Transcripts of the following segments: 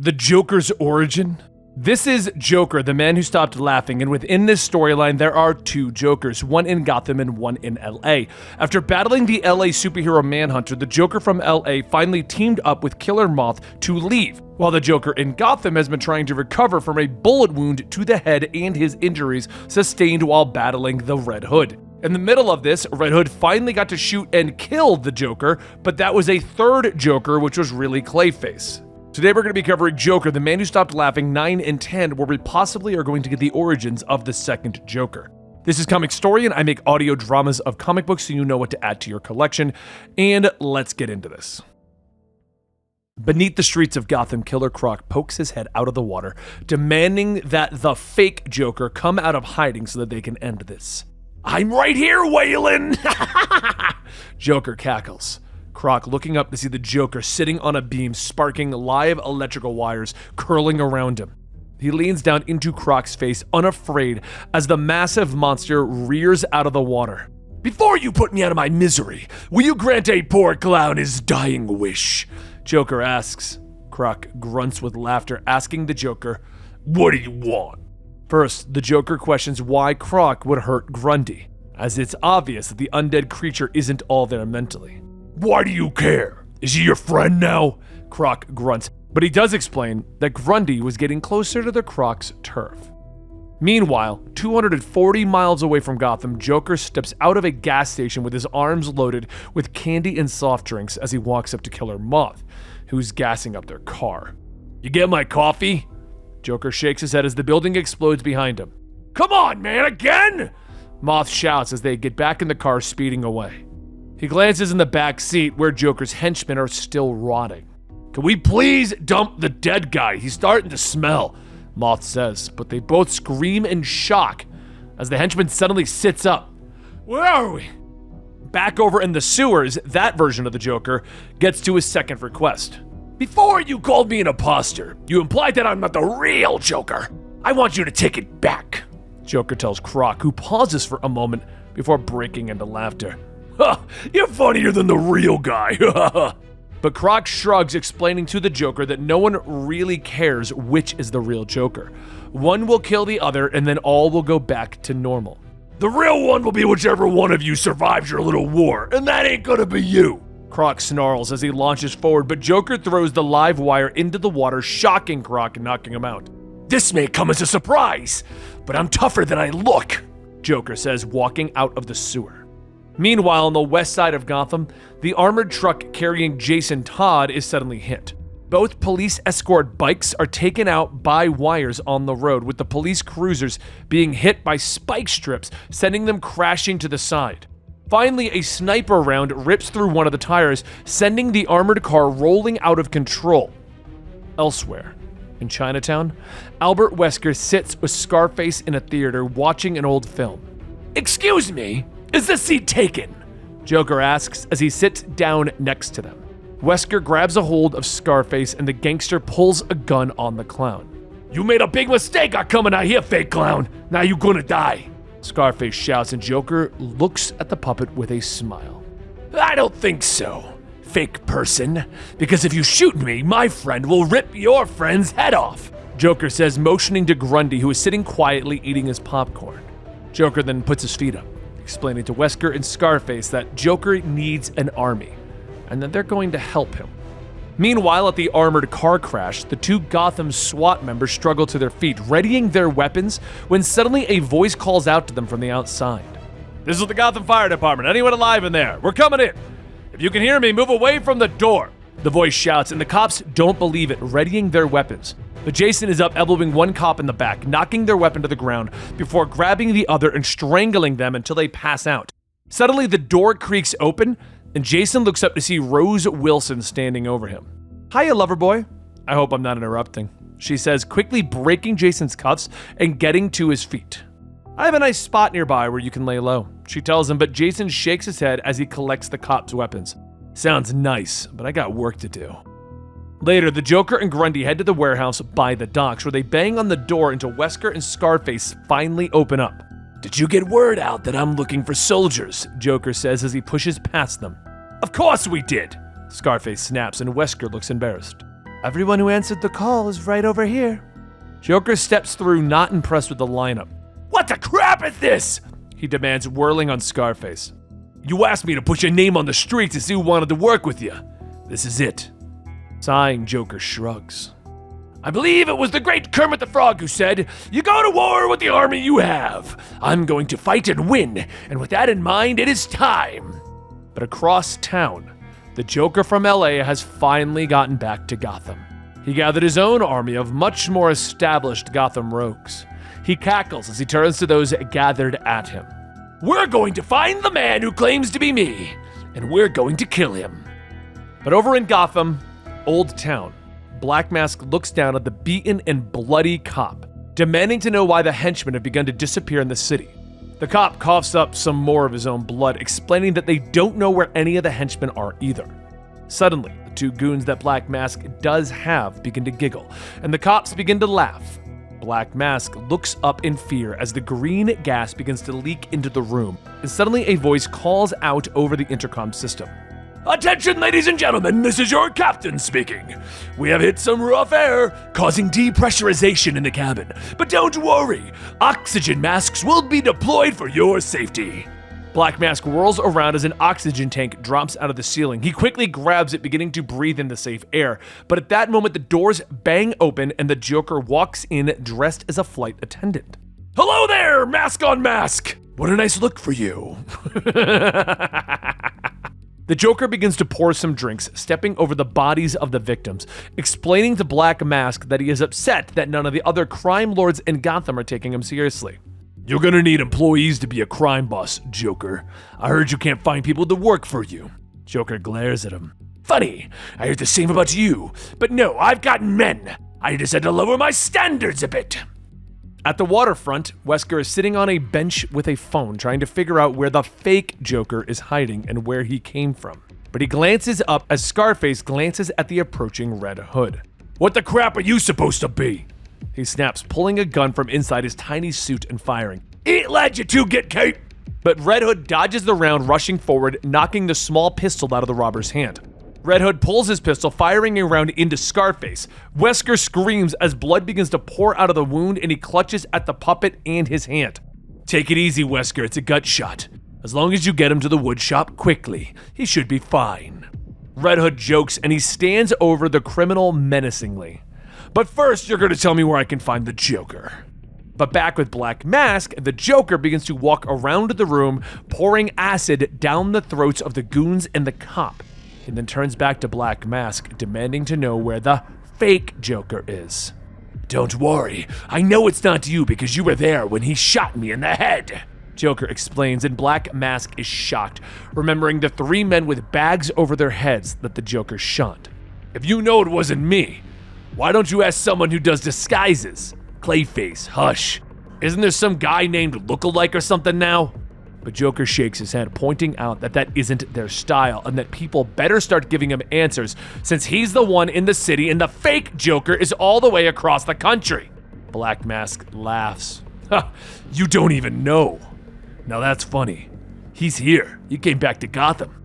The Joker's origin? This is Joker, the man who stopped laughing, and within this storyline, there are two Jokers, one in Gotham and one in LA. After battling the LA superhero Manhunter, the Joker from LA finally teamed up with Killer Moth to leave, while the Joker in Gotham has been trying to recover from a bullet wound to the head and his injuries sustained while battling the Red Hood. In the middle of this, Red Hood finally got to shoot and kill the Joker, but that was a third Joker, which was really Clayface. Today we're going to be covering Joker, the man who stopped laughing 9 and 10, where we possibly are going to get the origins of the second Joker. This is Comicstorian. I make audio dramas of comic books so you know what to add to your collection, and let's get into this. Beneath the streets of Gotham, Killer Croc pokes his head out of the water, demanding that the fake Joker come out of hiding so that they can end this. "I'm right here, Waylon!" Joker cackles. Croc looking up to see the Joker sitting on a beam, sparking live electrical wires curling around him. He leans down into Croc's face, unafraid, as the massive monster rears out of the water. "Before you put me out of my misery, will you grant a poor clown his dying wish?" Joker asks. Croc grunts with laughter, asking the Joker, "What do you want?" First, the Joker questions why Croc would hurt Grundy, as it's obvious that the undead creature isn't all there mentally. "Why do you care? Is he your friend now?" Croc grunts, but he does explain that Grundy was getting closer to the Croc's turf. Meanwhile, 240 miles away from Gotham, Joker steps out of a gas station with his arms loaded with candy and soft drinks as he walks up to Killer Moth, who's gassing up their car. "You get my coffee?" Joker shakes his head as the building explodes behind him. "Come on, man, again?" Moth shouts as they get back in the car, speeding away. He glances in the back seat where Joker's henchmen are still rotting. "Can we please dump the dead guy? He's starting to smell," Moth says, but they both scream in shock as the henchman suddenly sits up. "Where are we?" Back over in the sewers, that version of the Joker gets to his second request. "Before you called me an imposter, you implied that I'm not the real Joker. I want you to take it back," Joker tells Croc, who pauses for a moment before breaking into laughter. "Ha! You're funnier than the real guy." But Croc shrugs, explaining to the Joker that no one really cares which is the real Joker. One will kill the other, and then all will go back to normal. "The real one will be whichever one of you survives your little war, and that ain't gonna be you," Croc snarls as he launches forward, but Joker throws the live wire into the water, shocking Croc and knocking him out. "This may come as a surprise, but I'm tougher than I look," Joker says, walking out of the sewer. Meanwhile, on the west side of Gotham, the armored truck carrying Jason Todd is suddenly hit. Both police escort bikes are taken out by wires on the road, with the police cruisers being hit by spike strips, sending them crashing to the side. Finally, a sniper round rips through one of the tires, sending the armored car rolling out of control. Elsewhere, in Chinatown, Albert Wesker sits with Scarface in a theater watching an old film. "Excuse me? Is the seat taken?" Joker asks as he sits down next to them. Wesker grabs a hold of Scarface and the gangster pulls a gun on the clown. "You made a big mistake coming out here, fake clown. Now you gonna die," Scarface shouts, and Joker looks at the puppet with a smile. "I don't think so, fake person, because if you shoot me, my friend will rip your friend's head off," Joker says, motioning to Grundy, who is sitting quietly eating his popcorn. Joker then puts his feet up, explaining to Wesker and Scarface that Joker needs an army, and that they're going to help him. Meanwhile, at the armored car crash, the two Gotham SWAT members struggle to their feet, readying their weapons, when suddenly a voice calls out to them from the outside. "This is the Gotham Fire Department. Anyone alive in there? We're coming in. If you can hear me, move away from the door," the voice shouts, and the cops don't believe it, readying their weapons. But Jason is up, elbowing one cop in the back, knocking their weapon to the ground before grabbing the other and strangling them until they pass out. Suddenly, the door creaks open, and Jason looks up to see Rose Wilson standing over him. "Hiya, lover boy. I hope I'm not interrupting," she says, quickly breaking Jason's cuffs and getting to his feet. "I have a nice spot nearby where you can lay low," she tells him, but Jason shakes his head as he collects the cops' weapons. "Sounds nice, but I got work to do." Later, the Joker and Grundy head to the warehouse by the docks, where they bang on the door until Wesker and Scarface finally open up. "Did you get word out that I'm looking for soldiers?" Joker says as he pushes past them. "Of course we did," Scarface snaps, and Wesker looks embarrassed. Everyone who answered the call is right over here. Joker steps through, not impressed with the lineup. What the crap is this? He demands, whirling on Scarface. You asked me to put your name on the street to see who wanted to work with you. This is it. Sighing, Joker shrugs. I believe it was the great Kermit the Frog who said, you go to war with the army you have. I'm going to fight and win, and with that in mind, it is time. But across town, the Joker from LA has finally gotten back to Gotham. He gathered his own army of much more established Gotham rogues. He cackles as he turns to those gathered at him. We're going to find the man who claims to be me, and we're going to kill him. But over in Gotham, Old Town, Black Mask looks down at the beaten and bloody cop, demanding to know why the henchmen have begun to disappear in the city. The cop coughs up some more of his own blood, explaining that they don't know where any of the henchmen are either. Suddenly, the two goons that Black Mask does have begin to giggle, and the cops begin to laugh. Black Mask looks up in fear as the green gas begins to leak into the room, and suddenly a voice calls out over the intercom system. Attention, ladies and gentlemen, this is your captain speaking. We have hit some rough air, causing depressurization in the cabin. But don't worry, oxygen masks will be deployed for your safety. Black Mask whirls around as an oxygen tank drops out of the ceiling. He quickly grabs it, beginning to breathe in the safe air. But at that moment, the doors bang open and the Joker walks in dressed as a flight attendant. Hello there, mask on mask! What a nice look for you. The Joker begins to pour some drinks, stepping over the bodies of the victims, explaining to Black Mask that he is upset that none of the other crime lords in Gotham are taking him seriously. You're gonna need employees to be a crime boss, Joker. I heard you can't find people to work for you. Joker glares at him. Funny, I heard the same about you, but no, I've got men. I just had to lower my standards a bit. At the waterfront, Wesker is sitting on a bench with a phone trying to figure out where the fake Joker is hiding and where he came from. But he glances up as Scarface glances at the approaching Red Hood. What the crap are you supposed to be? He snaps, pulling a gun from inside his tiny suit and firing. Eat lad, you two get Kate! But Red Hood dodges the round, rushing forward, knocking the small pistol out of the robber's hand. Red Hood pulls his pistol, firing a round into Scarface. Wesker screams as blood begins to pour out of the wound and he clutches at the puppet and his hand. Take it easy, Wesker, it's a gut shot. As long as you get him to the wood shop quickly, he should be fine. Red Hood jokes and he stands over the criminal menacingly. But first, you're going to tell me where I can find the Joker. But back with Black Mask, the Joker begins to walk around the room, pouring acid down the throats of the goons and the cop. And then turns back to Black Mask, demanding to know where the fake Joker is. Don't worry, I know it's not you because you were there when he shot me in the head, Joker explains, and Black Mask is shocked, remembering the three men with bags over their heads that the Joker shot. If you know it wasn't me, why don't you ask someone who does disguises? Clayface, hush. Isn't there some guy named Lookalike or something now? But Joker shakes his head, pointing out that that isn't their style and that people better start giving him answers since he's the one in the city and the fake Joker is all the way across the country. Black Mask laughs. Ha, you don't even know. Now that's funny. He's here. He came back to Gotham.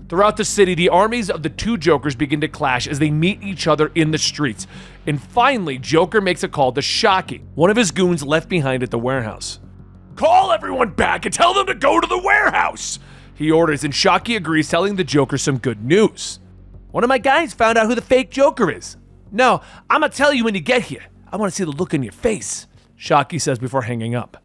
Throughout the city, the armies of the two Jokers begin to clash as they meet each other in the streets. And finally, Joker makes a call to Shocky, one of his goons left behind at the warehouse. Call everyone back and tell them to go to the warehouse, he orders, and Shocky agrees, telling the Joker some good news. One of my guys found out who the fake Joker is. No, I'm gonna tell you when you get here. I wanna see the look on your face, Shocky says before hanging up.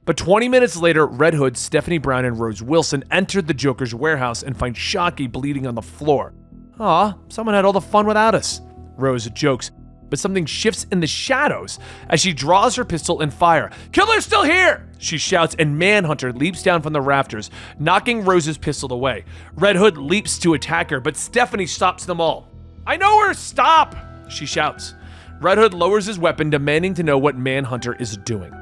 But 20 minutes later, Red Hood, Stephanie Brown, and Rose Wilson entered the Joker's warehouse and find Shocky bleeding on the floor. Aw, someone had all the fun without us, Rose jokes. But something shifts in the shadows as she draws her pistol and fire. Killer's still here, she shouts, and Manhunter leaps down from the rafters, knocking Rose's pistol away. Red Hood leaps to attack her, but Stephanie stops them all. I know her, stop, she shouts. Red Hood lowers his weapon, demanding to know what Manhunter is doing.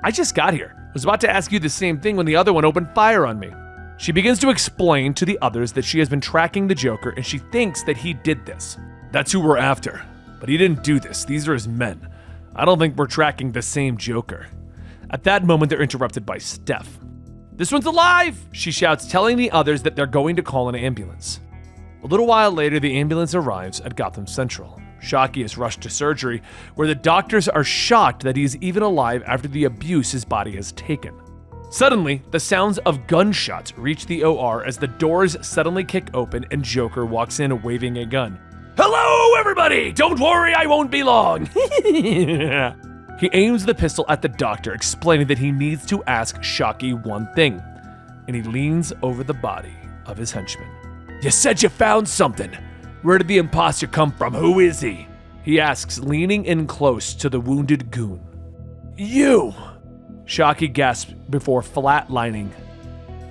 I just got here. I was about to ask you the same thing when the other one opened fire on me. She begins to explain to the others that she has been tracking the Joker and she thinks that he did this. That's who we're after. But he didn't do this. These are his men. I don't think we're tracking the same Joker. At that moment, they're interrupted by Steph. This one's alive, she shouts, telling the others that they're going to call an ambulance. A little while later, the ambulance arrives at Gotham Central. Shockey is rushed to surgery, where the doctors are shocked that he is even alive after the abuse his body has taken. Suddenly, the sounds of gunshots reach the OR as the doors suddenly kick open and Joker walks in waving a gun. "Hello, everybody! Don't worry, I won't be long!" He aims the pistol at the doctor, explaining that he needs to ask Shockey one thing, and he leans over the body of his henchman. "You said you found something. Where did the imposter come from? Who is he?" He asks, leaning in close to the wounded goon. "You!" Shockey gasps before flatlining.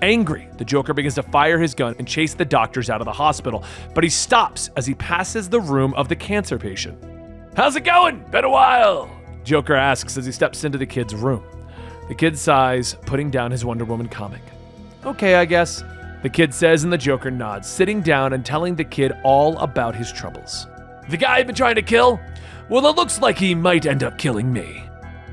Angry, the Joker begins to fire his gun and chase the doctors out of the hospital, but he stops as he passes the room of the cancer patient. "How's it going? Been a while," Joker asks as he steps into the kid's room. The kid sighs, putting down his Wonder Woman comic. "Okay, I guess," the kid says, and the Joker nods, sitting down and telling the kid all about his troubles. "The guy I've been trying to kill? Well, it looks like he might end up killing me.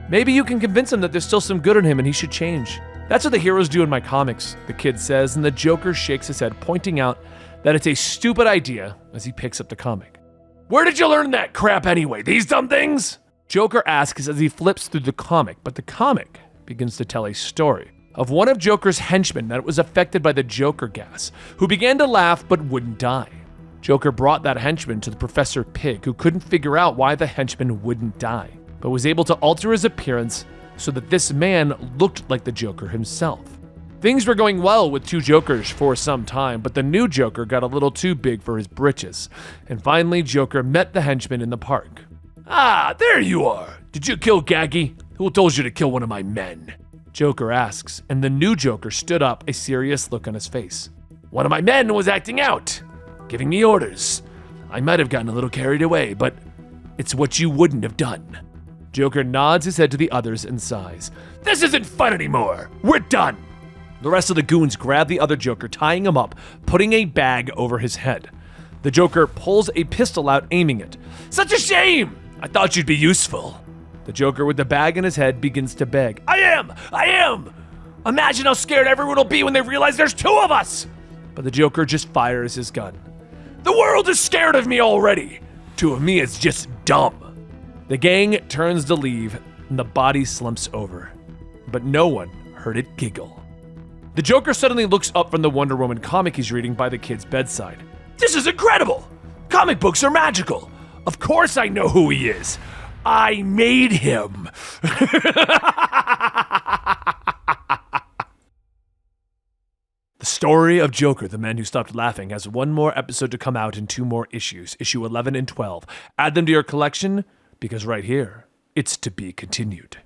Maybe you can convince him that there's still some good in him and he should change. That's what the heroes do in my comics," the kid says, and the Joker shakes his head, pointing out that it's a stupid idea as he picks up the comic. "Where did you learn that crap anyway? These dumb things?" Joker asks as he flips through the comic, but the comic begins to tell a story of one of Joker's henchmen that was affected by the Joker gas, who began to laugh but wouldn't die. Joker brought that henchman to the Professor Pig, who couldn't figure out why the henchman wouldn't die, but was able to alter his appearance so that this man looked like the Joker himself. Things were going well with two Jokers for some time, but the new Joker got a little too big for his britches, and finally Joker met the henchman in the park. "Ah, there you are. Did you kill Gaggy? Who told you to kill one of my men?" Joker asks, and the new Joker stood up, a serious look on his face. "One of my men was acting out, giving me orders. I might have gotten a little carried away, but it's what you wouldn't have done." Joker nods his head to the others and sighs. "This isn't fun anymore. We're done." The rest of the goons grab the other Joker, tying him up, putting a bag over his head. The Joker pulls a pistol out, aiming it. "Such a shame! I thought you'd be useful." The Joker with the bag in his head begins to beg. I am! Imagine how scared everyone will be when they realize there's two of us!" But the Joker just fires his gun. "The world is scared of me already. Two of me is just dumb." The gang turns to leave, and the body slumps over. But no one heard it giggle. The Joker suddenly looks up from the Wonder Woman comic he's reading by the kid's bedside. "This is incredible! Comic books are magical! Of course I know who he is! I made him!" The story of Joker, the Man Who Stopped Laughing, has one more episode to come out in 2 more issues, issue 11 and 12. Add them to your collection, because right here, it's to be continued.